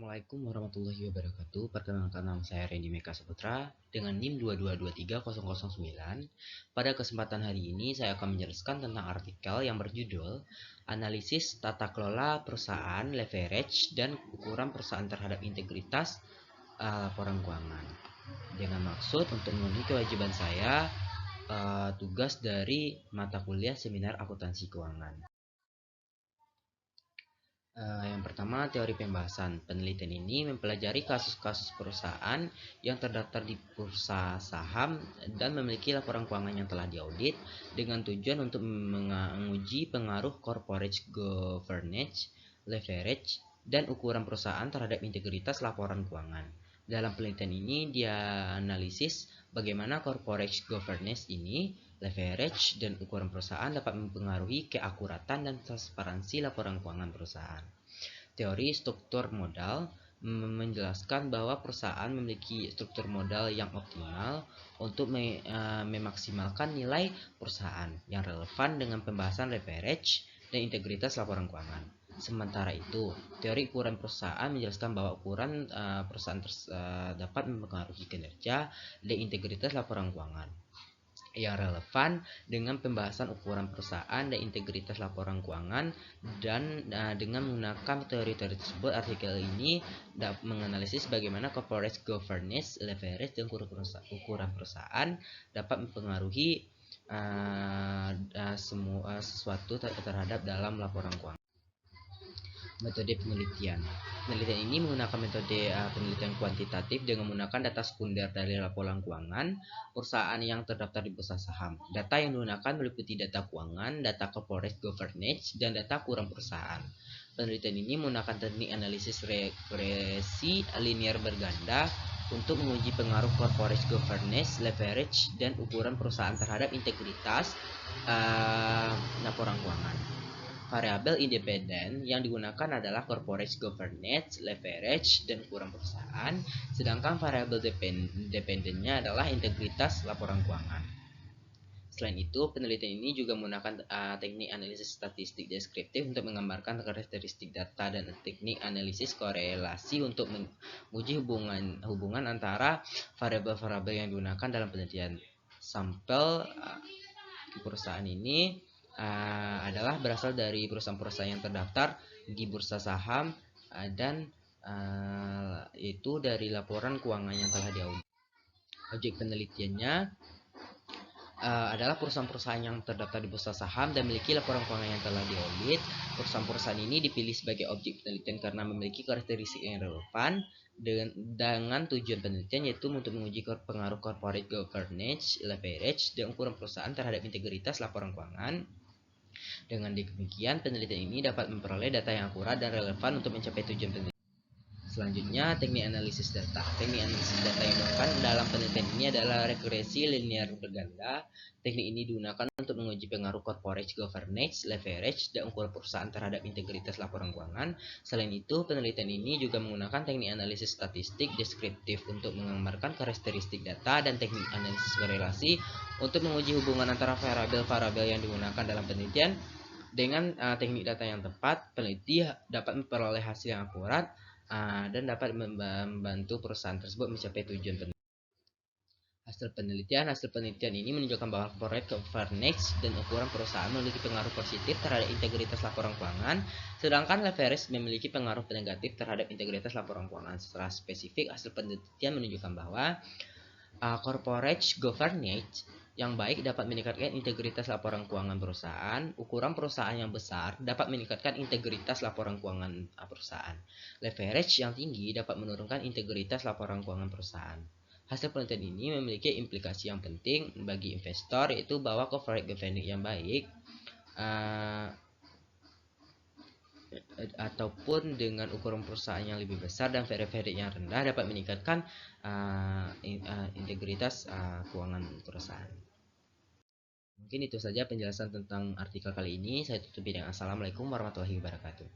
Assalamualaikum warahmatullahi wabarakatuh. Perkenalkan, nama saya Randy Meka Saputra dengan NIM 2223009. Pada kesempatan hari ini saya akan menjelaskan tentang artikel yang berjudul Analisis Tata Kelola Perusahaan, Leverage, dan Ukuran Perusahaan Terhadap Integritas Laporan Keuangan. Dengan maksud untuk memenuhi kewajiban saya, tugas dari mata kuliah Seminar Akuntansi Keuangan. Yang pertama, teori pembahasan. Penelitian ini mempelajari kasus-kasus perusahaan yang terdaftar di bursa saham dan memiliki laporan keuangan yang telah diaudit dengan tujuan untuk menguji pengaruh corporate governance, leverage, dan ukuran perusahaan terhadap integritas laporan keuangan. Dalam penelitian ini dia analisis bagaimana corporate governance ini, leverage, dan ukuran perusahaan dapat mempengaruhi keakuratan dan transparansi laporan keuangan perusahaan. Teori struktur modal menjelaskan bahwa perusahaan memiliki struktur modal yang optimal untuk memaksimalkan nilai perusahaan yang relevan dengan pembahasan leverage dan integritas laporan keuangan. Sementara itu, teori ukuran perusahaan menjelaskan bahwa ukuran perusahaan dapat mempengaruhi kinerja dan integritas laporan keuangan yang relevan dengan pembahasan ukuran perusahaan dan integritas laporan keuangan, dan dengan menggunakan teori-teori tersebut, artikel ini dapat menganalisis bagaimana corporate governance, leverage, dan ukuran perusahaan dapat mempengaruhi sesuatu terhadap dalam laporan keuangan. Metode penelitian. Penelitian ini menggunakan metode penelitian kuantitatif dengan menggunakan data sekunder dari laporan keuangan perusahaan yang terdaftar di bursa saham. Data yang digunakan meliputi data keuangan, data corporate governance, dan data ukuran perusahaan. Penelitian ini menggunakan teknik analisis regresi linear berganda untuk menguji pengaruh corporate governance, leverage, dan ukuran perusahaan terhadap integritas laporan keuangan. Variabel independen yang digunakan adalah corporate governance, leverage, dan ukuran perusahaan, sedangkan variabel dependennya adalah integritas laporan keuangan. Selain itu, penelitian ini juga menggunakan teknik analisis statistik deskriptif untuk menggambarkan karakteristik data dan teknik analisis korelasi untuk menguji hubungan antara variabel-variabel yang digunakan dalam penelitian. Sampel perusahaan ini adalah berasal dari perusahaan-perusahaan yang terdaftar di bursa saham dan itu dari laporan keuangan yang telah diaudit. Objek penelitiannya adalah perusahaan-perusahaan yang terdaftar di bursa saham dan memiliki laporan keuangan yang telah diaudit. Perusahaan-perusahaan ini dipilih sebagai objek penelitian karena memiliki karakteristik yang relevan dengan tujuan penelitian, yaitu untuk menguji pengaruh corporate governance, leverage, dan ukuran perusahaan terhadap integritas laporan keuangan. Dengan demikian, penelitian ini dapat memperoleh data yang akurat dan relevan untuk mencapai tujuan penelitian. Selanjutnya, teknik analisis data. Teknik analisis data yang digunakan dalam penelitian ini adalah regresi linear berganda. Teknik ini digunakan untuk menguji pengaruh corporate governance, leverage, dan ukuran perusahaan terhadap integritas laporan keuangan. Selain itu, penelitian ini juga menggunakan teknik analisis statistik deskriptif untuk menggambarkan karakteristik data dan teknik analisis korelasi untuk menguji hubungan antara variabel-variabel yang digunakan dalam penelitian. Dengan teknik data yang tepat, peneliti dapat memperoleh hasil yang akurat dan dapat membantu perusahaan tersebut mencapai tujuan penelitian. Hasil penelitian ini menunjukkan bahwa corporate governance dan ukuran perusahaan memiliki pengaruh positif terhadap integritas laporan keuangan, sedangkan leverage memiliki pengaruh negatif terhadap integritas laporan keuangan. Secara spesifik, hasil penelitian menunjukkan bahwa corporate governance yang baik dapat meningkatkan integritas laporan keuangan perusahaan. Ukuran perusahaan yang besar dapat meningkatkan integritas laporan keuangan perusahaan. Leverage yang tinggi dapat menurunkan integritas laporan keuangan perusahaan. Hasil penelitian ini memiliki implikasi yang penting bagi investor, yaitu bahwa corporate governance yang baik ataupun dengan ukuran perusahaan yang lebih besar dan variabel yang rendah dapat meningkatkan integritas keuangan perusahaan. Mungkin itu saja penjelasan tentang artikel kali ini. Saya tutupi dengan assalamualaikum warahmatullahi wabarakatuh.